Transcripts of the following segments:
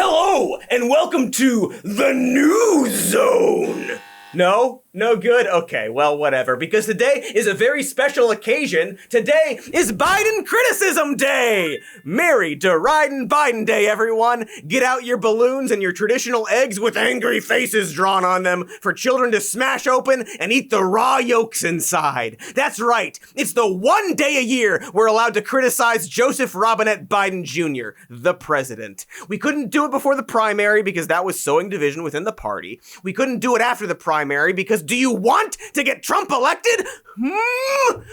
Hello, and welcome to the News Zone. No good? Okay, well, whatever, because today is a very special occasion. Today is Biden Criticism Day! Merry deriding Biden Day, everyone! Get out your balloons and your traditional eggs with angry faces drawn on them for children to smash open and eat the raw yolks inside. That's right, it's the one day a year we're allowed to criticize Joseph Robinette Biden Jr., the president. We couldn't do it before the primary because that was sowing division within the party. We couldn't do it after the primary because do you want to get Trump elected?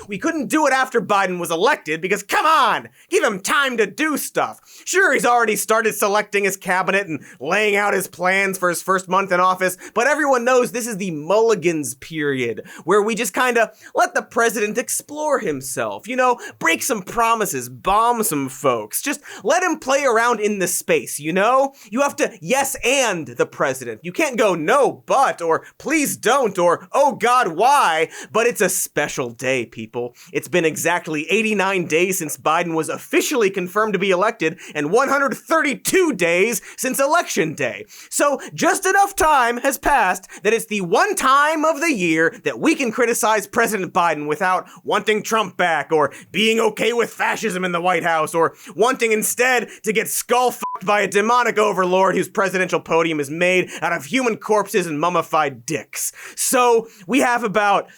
We couldn't do it after Biden was elected because, come on, give him time to do stuff. Sure, he's already started selecting his cabinet and laying out his plans for his first month in office, but everyone knows this is the mulligans period, where we just kind of let the president explore himself, break some promises, bomb some folks, just let him play around in the space, You have to yes and the president. You can't go no but, or please don't, or oh God, why? But it's a special day, people. It's been exactly 89 days since Biden was officially confirmed to be elected and 132 days since election day. So just enough time has passed that it's the one time of the year that we can criticize President Biden without wanting Trump back or being okay with fascism in the White House or wanting instead to get skull-fucked by a demonic overlord whose presidential podium is made out of human corpses and mummified dicks. So we have about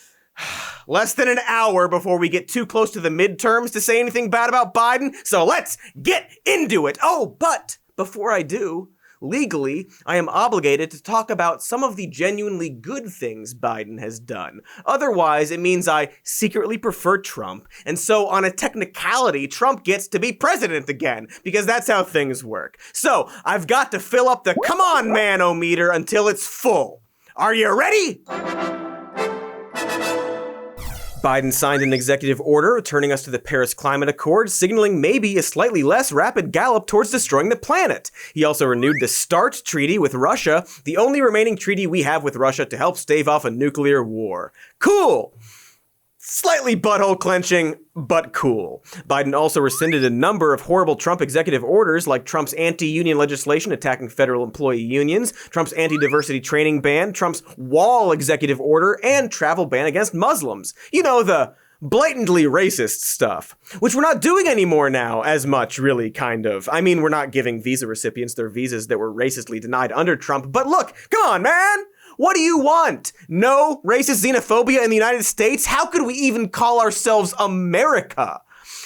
less than an hour before we get too close to the midterms to say anything bad about Biden, so let's get into it. Oh, but before I do, legally, I am obligated to talk about some of the genuinely good things Biden has done. Otherwise, it means I secretly prefer Trump, and so on a technicality, Trump gets to be president again, because that's how things work. So, I've got to fill up the come on man-o-meter until it's full. Are you ready? Biden signed an executive order returning us to the Paris Climate Accord, signaling maybe a slightly less rapid gallop towards destroying the planet. He also renewed the START treaty with Russia, the only remaining treaty we have with Russia to help stave off a nuclear war. Cool! Slightly butthole clenching, but cool. Biden also rescinded a number of horrible Trump executive orders, like Trump's anti-union legislation attacking federal employee unions, Trump's anti-diversity training ban, Trump's wall executive order, and travel ban against Muslims. The blatantly racist stuff, which we're not doing anymore now as much, really, kind of. I mean, we're not giving visa recipients their visas that were racistly denied under Trump, but look, come on, man! What do you want? No racist xenophobia in the United States? How could we even call ourselves America?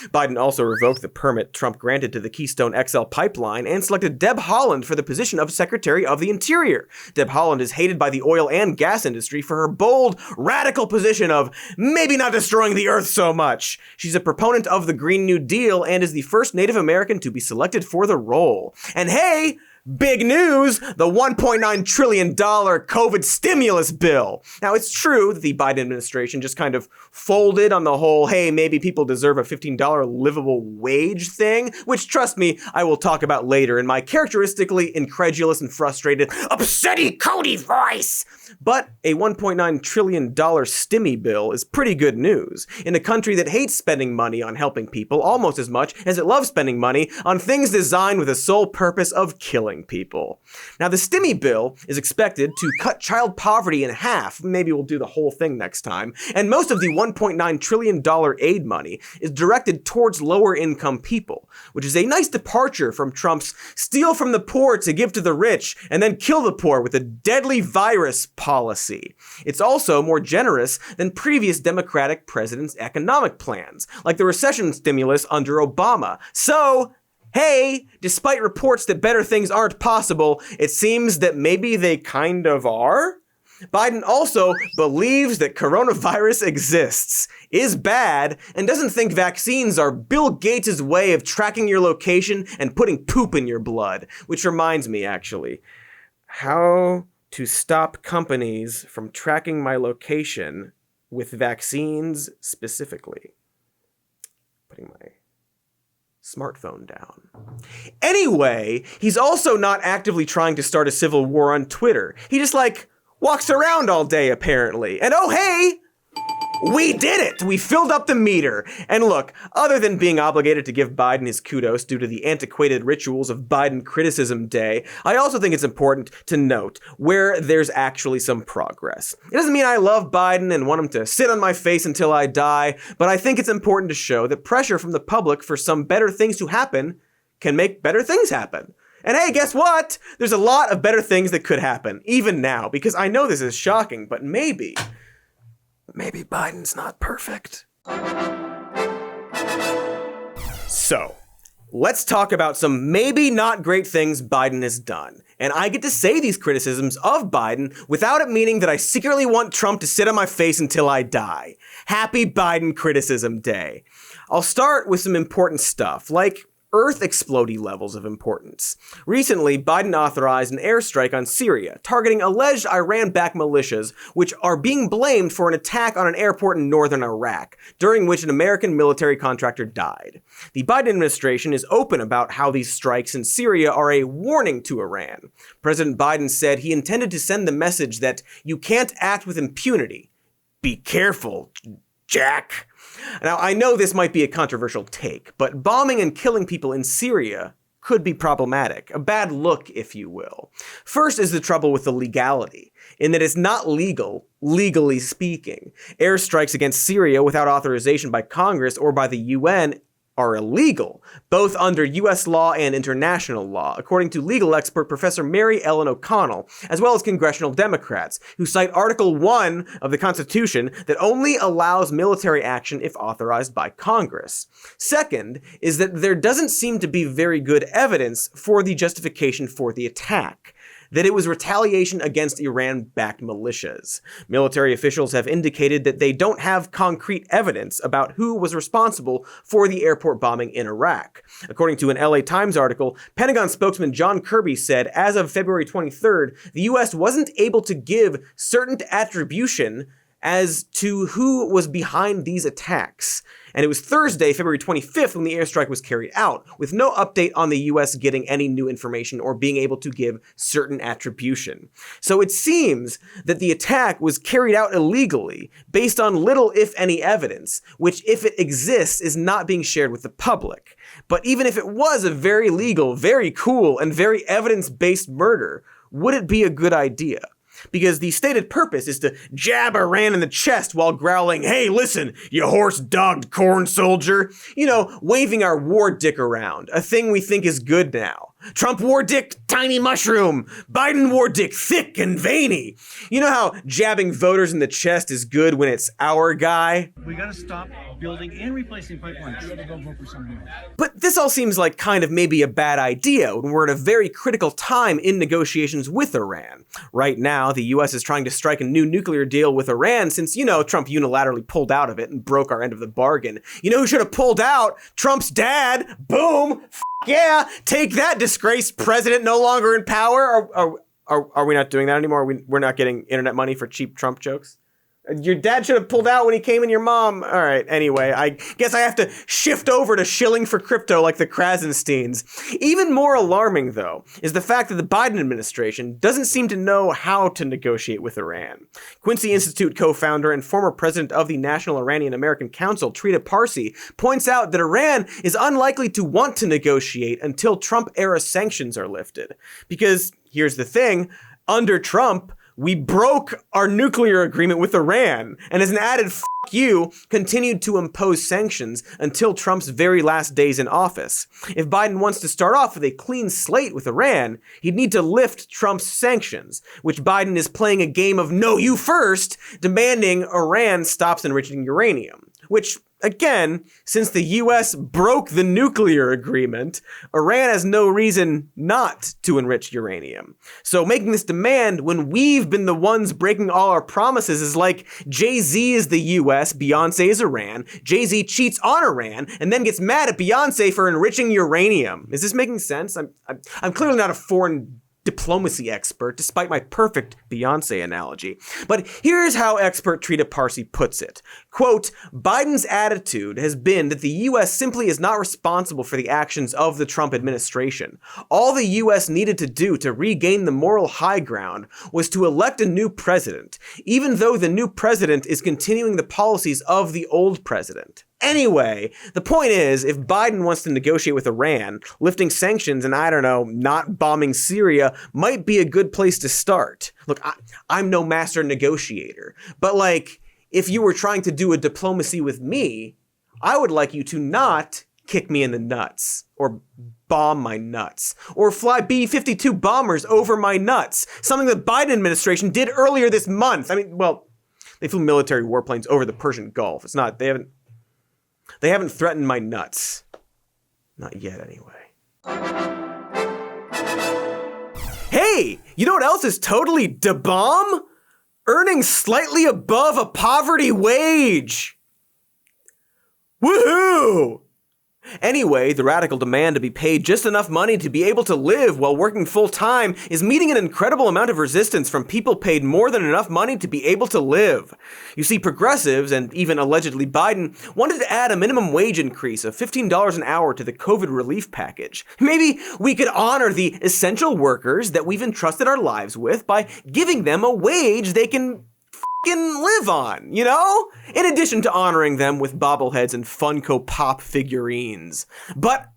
Biden also revoked the permit Trump granted to the Keystone XL pipeline and selected Deb Haaland for the position of Secretary of the Interior. Deb Haaland is hated by the oil and gas industry for her bold, radical position of maybe not destroying the earth so much. She's a proponent of the Green New Deal and is the first Native American to be selected for the role. And hey, big news, the $1.9 trillion COVID stimulus bill. Now, it's true that the Biden administration just kind of folded on the whole, hey, maybe people deserve a $15 livable wage thing, which, trust me, I will talk about later in my characteristically incredulous and frustrated, upsetty Cody voice. But a $1.9 trillion stimmy bill is pretty good news in a country that hates spending money on helping people almost as much as it loves spending money on things designed with the sole purpose of killing people. Now, the stimmy bill is expected to cut child poverty in half. Maybe we'll do the whole thing next time. And most of the $1.9 trillion aid money is directed towards lower income people, which is a nice departure from Trump's steal from the poor to give to the rich and then kill the poor with a deadly virus policy. It's also more generous than previous Democratic presidents' economic plans, like the recession stimulus under Obama. So, hey, despite reports that better things aren't possible, it seems that maybe they kind of are? Biden also believes that coronavirus exists, is bad, and doesn't think vaccines are Bill Gates' way of tracking your location and putting poop in your blood. Which reminds me, actually, how to stop companies from tracking my location with vaccines specifically. Putting my smartphone down. Anyway, he's also not actively trying to start a civil war on Twitter. He just, walks around all day, apparently. And oh, hey! We did it! We filled up the meter! And look, other than being obligated to give Biden his kudos due to the antiquated rituals of Biden Criticism Day, I also think it's important to note where there's actually some progress. It doesn't mean I love Biden and want him to sit on my face until I die, but I think it's important to show that pressure from the public for some better things to happen can make better things happen. And hey, guess what? There's a lot of better things that could happen, even now, because I know this is shocking, but maybe Biden's not perfect. So, let's talk about some maybe not great things Biden has done. And I get to say these criticisms of Biden without it meaning that I secretly want Trump to sit on my face until I die. Happy Biden Criticism Day. I'll start with some important stuff, like Earth explodey levels of importance. Recently, Biden authorized an airstrike on Syria, targeting alleged Iran-backed militias, which are being blamed for an attack on an airport in northern Iraq, during which an American military contractor died. The Biden administration is open about how these strikes in Syria are a warning to Iran. President Biden said he intended to send the message that you can't act with impunity. Be careful, Jack. Now, I know this might be a controversial take, but bombing and killing people in Syria could be problematic, a bad look, if you will. First is the trouble with the legality, in that it's not legal, legally speaking. Airstrikes against Syria without authorization by Congress or by the UN are illegal, both under U.S. law and international law, according to legal expert Professor Mary Ellen O'Connell, as well as congressional Democrats, who cite Article 1 of the Constitution that only allows military action if authorized by Congress. Second is that there doesn't seem to be very good evidence for the justification for the attack, that it was retaliation against Iran-backed militias. Military officials have indicated that they don't have concrete evidence about who was responsible for the airport bombing in Iraq. According to an LA Times article, Pentagon spokesman John Kirby said as of February 23rd, the US wasn't able to give certain attribution as to who was behind these attacks. And it was Thursday, February 25th, when the airstrike was carried out, with no update on the US getting any new information or being able to give certain attribution. So it seems that the attack was carried out illegally, based on little if any evidence, which, if it exists, is not being shared with the public. But even if it was a very legal, very cool, and very evidence-based murder, would it be a good idea? Because the stated purpose is to jab Iran in the chest while growling, "Hey, listen, you horse-dogged corn soldier." You know, waving our war dick around, a thing we think is good now. Trump war dick, tiny mushroom. Biden war dick, thick and veiny. You know how jabbing voters in the chest is good when it's our guy? We gotta stop building and replacing pipelines. We gotta go vote for somebody else. But this all seems like kind of maybe a bad idea when we're at a very critical time in negotiations with Iran. Right now, the US is trying to strike a new nuclear deal with Iran since, Trump unilaterally pulled out of it and broke our end of the bargain. You know who should have pulled out? Trump's dad. Boom. Yeah, take that, disgraced president no longer in power. Are we not doing that anymore? We're not getting internet money for cheap Trump jokes? Your dad should have pulled out when he came in your mom. All right, anyway, I guess I have to shift over to shilling for crypto like the Krasensteins. Even more alarming, though, is the fact that the Biden administration doesn't seem to know how to negotiate with Iran. Quincy Institute co-founder and former president of the National Iranian American Council, Trita Parsi, points out that Iran is unlikely to want to negotiate until Trump-era sanctions are lifted. Because, here's the thing, under Trump, we broke our nuclear agreement with Iran, and as an added f*** you, continued to impose sanctions until Trump's very last days in office. If Biden wants to start off with a clean slate with Iran, he'd need to lift Trump's sanctions, which Biden is playing a game of no, you first, demanding Iran stops enriching uranium. Which, again, since the US broke the nuclear agreement, Iran has no reason not to enrich uranium. So making this demand when we've been the ones breaking all our promises is like Jay-Z is the US, Beyonce is Iran, Jay-Z cheats on Iran, and then gets mad at Beyonce for enriching uranium. Is this making sense? I'm clearly not a foreign diplomacy expert, despite my perfect Beyonce analogy. But here's how expert Trita Parsi puts it. Quote, Biden's attitude has been that the U.S. simply is not responsible for the actions of the Trump administration. All the U.S. needed to do to regain the moral high ground was to elect a new president, even though the new president is continuing the policies of the old president. Anyway, the point is, if Biden wants to negotiate with Iran, lifting sanctions and, I don't know, not bombing Syria might be a good place to start. Look, I'm no master negotiator, but like, if you were trying to do a diplomacy with me, I would like you to not kick me in the nuts, or bomb my nuts, or fly B-52 bombers over my nuts, something the Biden administration did earlier this month. I mean, well, they flew military warplanes over the Persian Gulf. They haven't threatened my nuts. Not yet, anyway. Hey, you know what else is totally da-bomb? Earning slightly above a poverty wage. Woohoo! Anyway, the radical demand to be paid just enough money to be able to live while working full-time is meeting an incredible amount of resistance from people paid more than enough money to be able to live. You see, progressives, and even allegedly Biden, wanted to add a minimum wage increase of $15 an hour to the COVID relief package. Maybe we could honor the essential workers that we've entrusted our lives with by giving them a wage they can live on, you know? In addition to honoring them with bobbleheads and Funko Pop figurines. But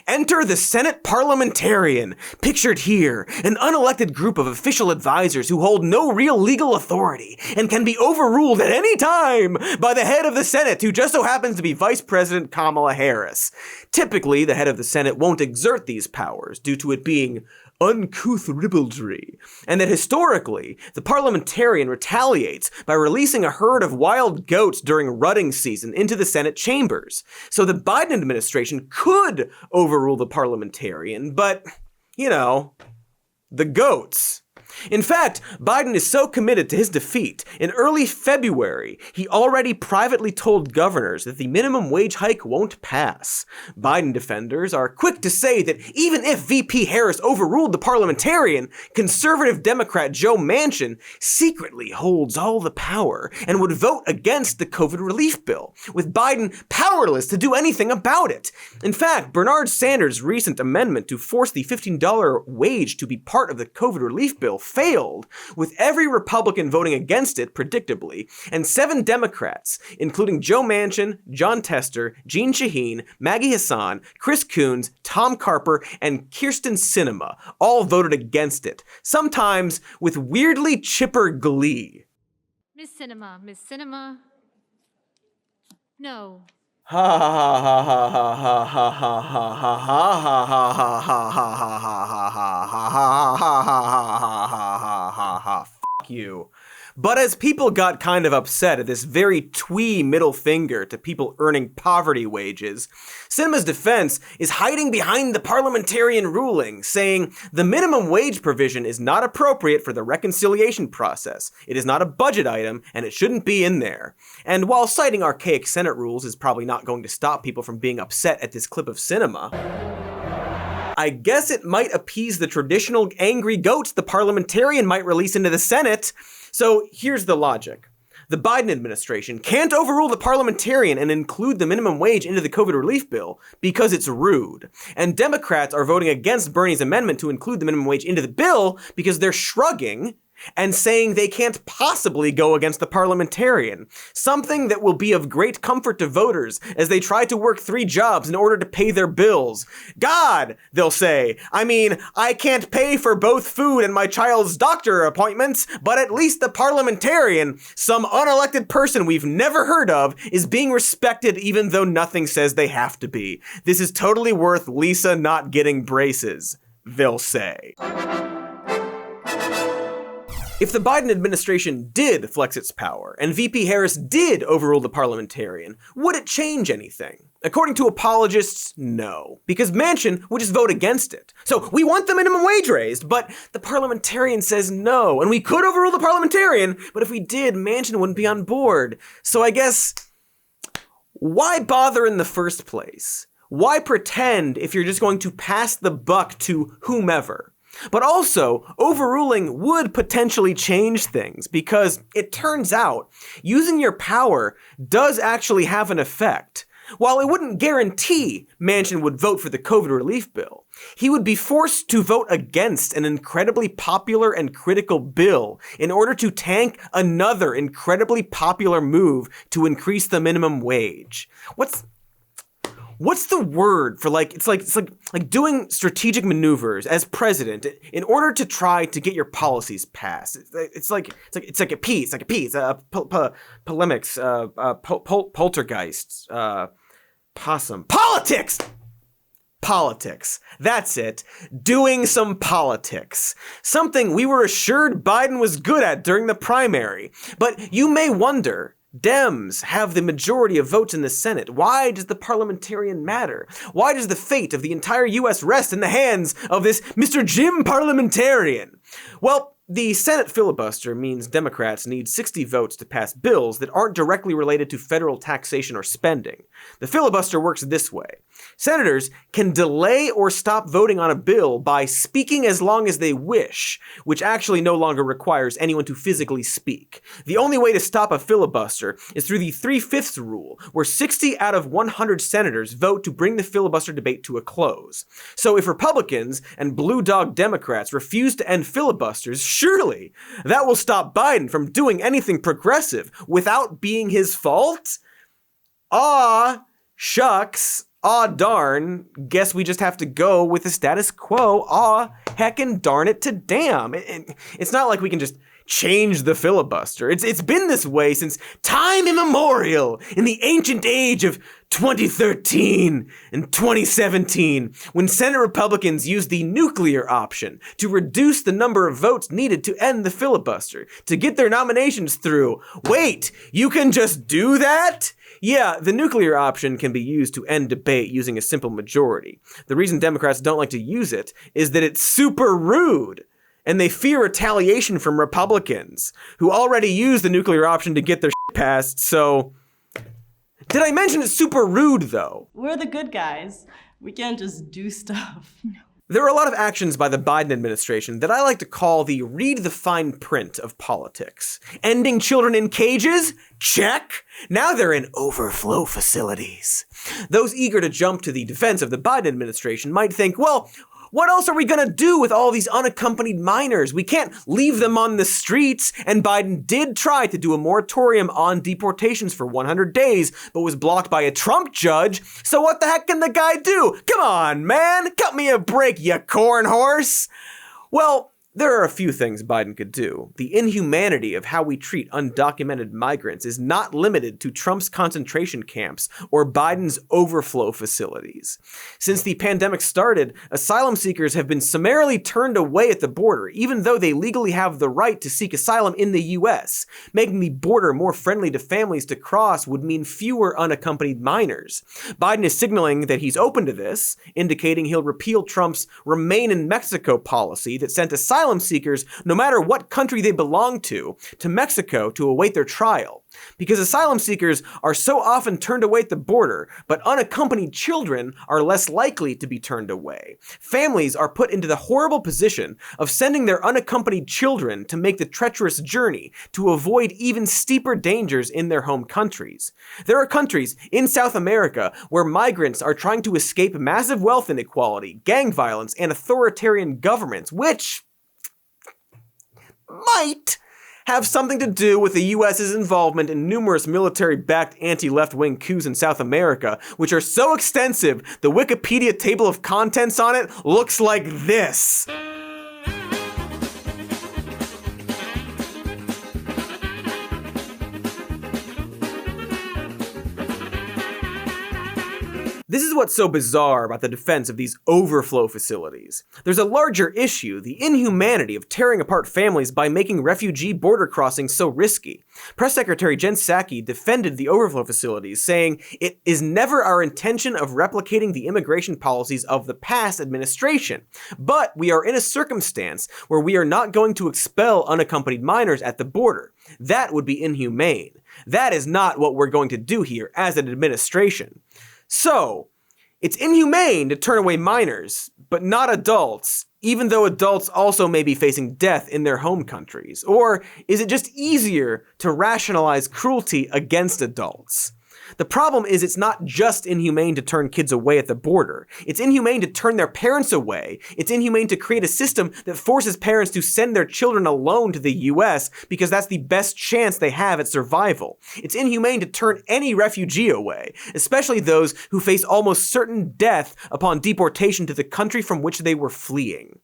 enter the Senate parliamentarian, pictured here, an unelected group of official advisors who hold no real legal authority and can be overruled at any time by the head of the Senate, who just so happens to be Vice President Kamala Harris. Typically, the head of the Senate won't exert these powers due to it being uncouth ribaldry, and that historically, the parliamentarian retaliates by releasing a herd of wild goats during rutting season into the Senate chambers. So the Biden administration could overrule the parliamentarian, but, you know, the goats. In fact, Biden is so committed to his defeat, in early February, he already privately told governors that the minimum wage hike won't pass. Biden defenders are quick to say that even if VP Harris overruled the parliamentarian, conservative Democrat Joe Manchin secretly holds all the power and would vote against the COVID relief bill, with Biden powerless to do anything about it. In fact, Bernard Sanders' recent amendment to force the $15 wage to be part of the COVID relief bill failed, with every Republican voting against it, predictably, and 7 Democrats, including Joe Manchin, John Tester, Jeanne Shaheen, Maggie Hassan, Chris Coons, Tom Carper, and Kyrsten Sinema, all voted against it, sometimes with weirdly chipper glee. Miss Sinema, no. Ha ha ha ha ha ha ha ha ha ha ha ha ha ha ha ha ha ha ha. Fuck you. But as people got kind of upset at this very twee middle finger to people earning poverty wages, Sinema's defense is hiding behind the parliamentarian ruling, saying the minimum wage provision is not appropriate for the reconciliation process. It is not a budget item, and it shouldn't be in there. And while citing archaic Senate rules is probably not going to stop people from being upset at this clip of Sinema, I guess it might appease the traditional angry goats the parliamentarian might release into the Senate. So here's the logic. The Biden administration can't overrule the parliamentarian and include the minimum wage into the COVID relief bill because it's rude. And Democrats are voting against Bernie's amendment to include the minimum wage into the bill because they're shrugging and saying they can't possibly go against the parliamentarian, something that will be of great comfort to voters as they try to work 3 jobs in order to pay their bills. God, they'll say, I mean, I can't pay for both food and my child's doctor appointments, but at least the parliamentarian, some unelected person we've never heard of, is being respected even though nothing says they have to be. This is totally worth Lisa not getting braces, they'll say. If the Biden administration did flex its power, and VP Harris did overrule the parliamentarian, would it change anything? According to apologists, no, because Manchin would just vote against it. So we want the minimum wage raised, but the parliamentarian says no, and we could overrule the parliamentarian, but if we did, Manchin wouldn't be on board. So I guess, why bother in the first place? why pretend if you're just going to pass the buck to whomever? But also, overruling would potentially change things because it turns out using your power does actually have an effect. While it wouldn't guarantee Manchin would vote for the COVID relief bill, he would be forced to vote against an incredibly popular and critical bill in order to tank another incredibly popular move to increase the minimum wage. What's the word for it's like doing strategic maneuvers as president in order to try to get your policies passed. It's like a piece, polemics, poltergeists, possum, politics. That's it. Doing some politics. Something we were assured Biden was good at during the primary. But you may wonder, Dems have the majority of votes in the Senate. Why does the parliamentarian matter? Why does the fate of the entire U.S. rest in the hands of this Mr. Jim Parliamentarian? Well, the Senate filibuster means Democrats need 60 votes to pass bills that aren't directly related to federal taxation or spending. The filibuster works this way. Senators can delay or stop voting on a bill by speaking as long as they wish, which actually no longer requires anyone to physically speak. The only way to stop a filibuster is through the 3/5 rule, where 60 out of 100 senators vote to bring the filibuster debate to a close. So if Republicans and blue dog Democrats refuse to end filibusters, surely that will stop Biden from doing anything progressive without being his fault? Aw, shucks. Aw, darn. Guess we just have to go with the status quo. Aw, heckin' darn it to damn. It's not like we can just change the filibuster. It's been this way since time immemorial, in the ancient age of 2013 and 2017, when Senate Republicans used the nuclear option to reduce the number of votes needed to end the filibuster, to get their nominations through. Wait, you can just do that? Yeah, the nuclear option can be used to end debate using a simple majority. The reason Democrats don't like to use it is that it's super rude. And they fear retaliation from Republicans, who already used the nuclear option to get their shit passed, so... Did I mention it's super rude, though? We're the good guys. We can't just do stuff. There are a lot of actions by the Biden administration that I like to call the read the fine print of politics. Ending children in cages? Check. Now they're in overflow facilities. Those eager to jump to the defense of the Biden administration might think, well, what else are we gonna do with all these unaccompanied minors? We can't leave them on the streets, and Biden did try to do a moratorium on deportations for 100 days, but was blocked by a Trump judge, so what the heck can the guy do? Come on, man, cut me a break, you corn horse! Well, there are a few things Biden could do. The inhumanity of how we treat undocumented migrants is not limited to Trump's concentration camps or Biden's overflow facilities. Since the pandemic started, asylum seekers have been summarily turned away at the border, even though they legally have the right to seek asylum in the US. Making the border more friendly to families to cross would mean fewer unaccompanied minors. Biden is signaling that he's open to this, indicating he'll repeal Trump's Remain in Mexico policy that sent asylum seekers, no matter what country they belong to Mexico to await their trial. Because asylum seekers are so often turned away at the border, but unaccompanied children are less likely to be turned away. Families are put into the horrible position of sending their unaccompanied children to make the treacherous journey to avoid even steeper dangers in their home countries. There are countries in South America where migrants are trying to escape massive wealth inequality, gang violence, and authoritarian governments, which might have something to do with the US's involvement in numerous military-backed anti-left-wing coups in South America, which are so extensive, the Wikipedia table of contents on it looks like this. This is what's so bizarre about the defense of these overflow facilities. There's a larger issue, the inhumanity of tearing apart families by making refugee border crossings so risky. Press Secretary Jen Psaki defended the overflow facilities, saying, "It is never our intention of replicating the immigration policies of the past administration. But we are in a circumstance where we are not going to expel unaccompanied minors at the border. That would be inhumane. That is not what we're going to do here as an administration." So, It's inhumane to turn away minors, but not adults, even though adults also may be facing death in their home countries? Or is it just easier to rationalize cruelty against adults? The problem is it's not just inhumane to turn kids away at the border. It's inhumane to turn their parents away. It's inhumane to create a system that forces parents to send their children alone to the US because that's the best chance they have at survival. It's inhumane to turn any refugee away, especially those who face almost certain death upon deportation to the country from which they were fleeing.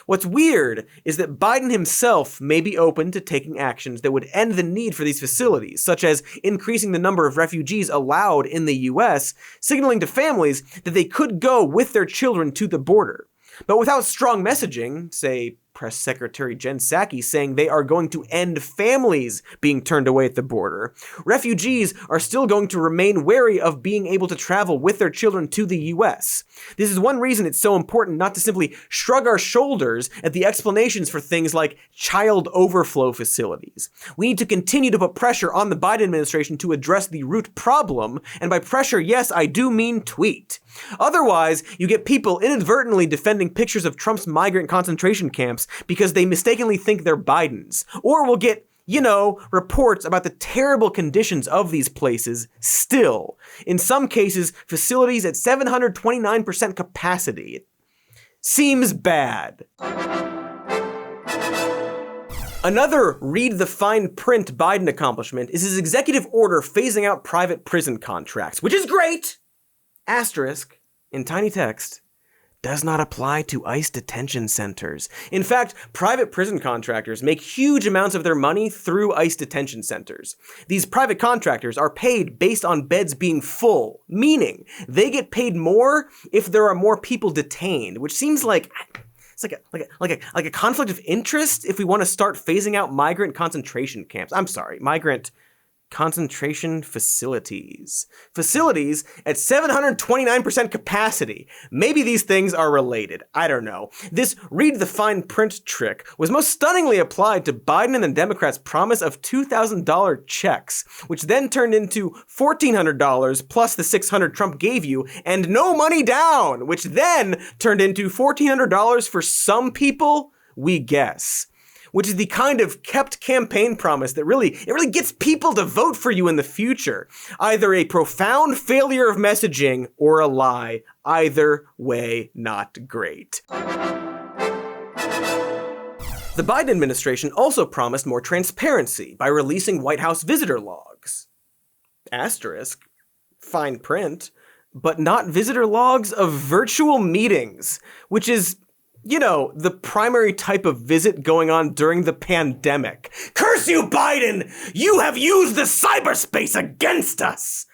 What's weird is that Biden himself may be open to taking actions that would end the need for these facilities, such as increasing the number of refugees allowed in the US, signaling to families that they could go with their children to the border. But without strong messaging, say Press Secretary Jen Psaki saying they are going to end families being turned away at the border, refugees are still going to remain wary of being able to travel with their children to the US. This is one reason it's so important not to simply shrug our shoulders at the explanations for things like child overflow facilities. We need to continue to put pressure on the Biden administration to address the root problem, and by pressure, yes, I do mean tweet. Otherwise, you get people inadvertently defending pictures of Trump's migrant concentration camps because they mistakenly think they're Biden's. Or we'll get, reports about the terrible conditions of these places still. In some cases, facilities at 729% capacity. It seems bad. Another read the fine print Biden accomplishment is his executive order phasing out private prison contracts, which is great! Asterisk, in tiny text, does not apply to ICE detention centers. In fact, private prison contractors make huge amounts of their money through ICE detention centers. These private contractors are paid based on beds being full, meaning they get paid more if there are more people detained, which seems like it's like a conflict of interest if we want to start phasing out migrant concentration camps. I'm sorry, migrant concentration facilities. Facilities at 729% capacity. Maybe these things are related. I don't know. This read the fine print trick was most stunningly applied to Biden and the Democrats' promise of $2,000 checks, which then turned into $1,400 plus the $600 Trump gave you and no money down, which then turned into $1,400 for some people, we guess. Which is the kind of kept campaign promise that really gets people to vote for you in the future. Either a profound failure of messaging or a lie. Either way, not great. The Biden administration also promised more transparency by releasing White House visitor logs. Asterisk, fine print, but not visitor logs of virtual meetings, which is the primary type of visit going on during the pandemic. Curse you, Biden! You have used the cyberspace against us!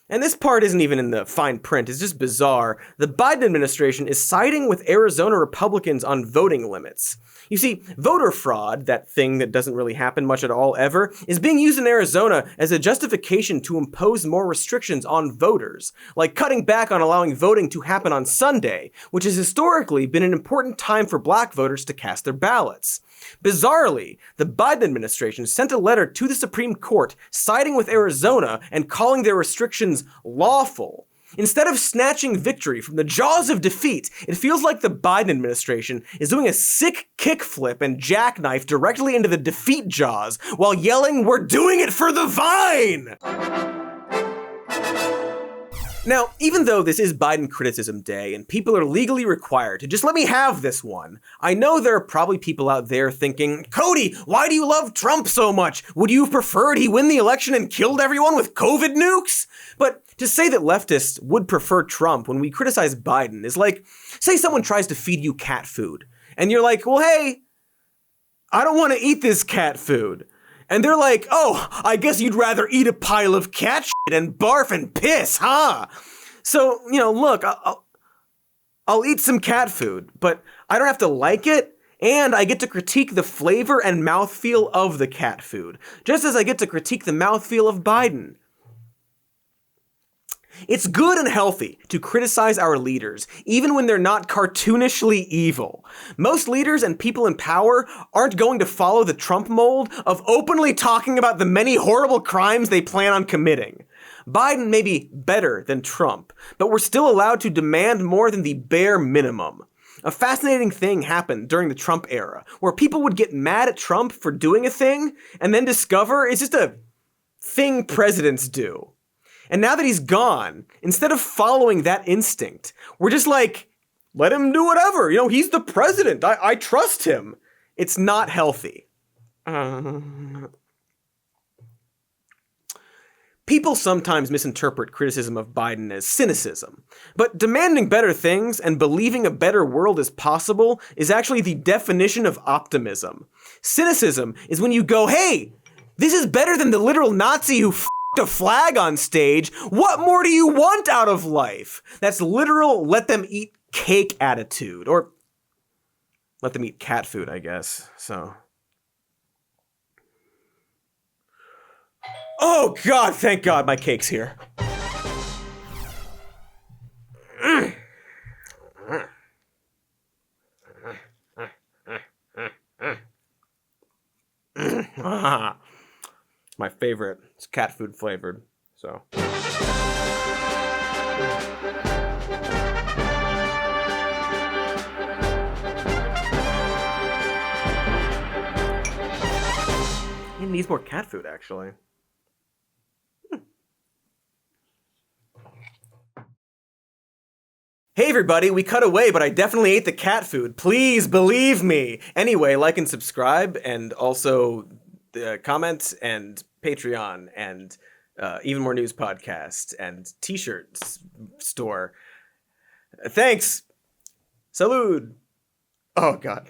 And this part isn't even in the fine print, it's just bizarre. The Biden administration is siding with Arizona Republicans on voting limits. You see, voter fraud, that thing that doesn't really happen much at all ever, is being used in Arizona as a justification to impose more restrictions on voters, like cutting back on allowing voting to happen on Sunday, which has historically been an important time for black voters to cast their ballots. Bizarrely, the Biden administration sent a letter to the Supreme Court siding with Arizona and calling their restrictions lawful. Instead of snatching victory from the jaws of defeat, it feels like the Biden administration is doing a sick kickflip and jackknife directly into the defeat jaws while yelling, "We're doing it for the vine!" Now, even though this is Biden Criticism Day and people are legally required to just let me have this one, I know there are probably people out there thinking, Cody, why do you love Trump so much? Would you have preferred he win the election and killed everyone with COVID nukes? But to say that leftists would prefer Trump when we criticize Biden is like, say someone tries to feed you cat food, and you're like, well, hey, I don't want to eat this cat food. And they're like, oh, I guess you'd rather eat a pile of cat shit and barf and piss, huh? So, look, I'll eat some cat food, but I don't have to like it, and I get to critique the flavor and mouthfeel of the cat food, just as I get to critique the mouthfeel of Biden. It's good and healthy to criticize our leaders, even when they're not cartoonishly evil. Most leaders and people in power aren't going to follow the Trump mold of openly talking about the many horrible crimes they plan on committing. Biden may be better than Trump, but we're still allowed to demand more than the bare minimum. A fascinating thing happened during the Trump era, where people would get mad at Trump for doing a thing, and then discover it's just a thing presidents do. And now that he's gone, instead of following that instinct, we're just like, let him do whatever. You know, he's the president. I trust him. It's not healthy. People sometimes misinterpret criticism of Biden as cynicism, but demanding better things and believing a better world is possible is actually the definition of optimism. Cynicism is when you go, hey, this is better than the literal Nazi who f***ed a flag on stage. What more do you want out of life? That's literal let them eat cake attitude, or let them eat cat food, I guess, so. Oh God, thank God my cake's here. My favorite. It's cat food flavored, so. It needs more cat food, actually. Hey everybody, we cut away, but I definitely ate the cat food. Please believe me. Anyway, like and subscribe, and also comment, and Patreon, and Even More News podcast, and t-shirts store. Thanks. Salud. Oh God.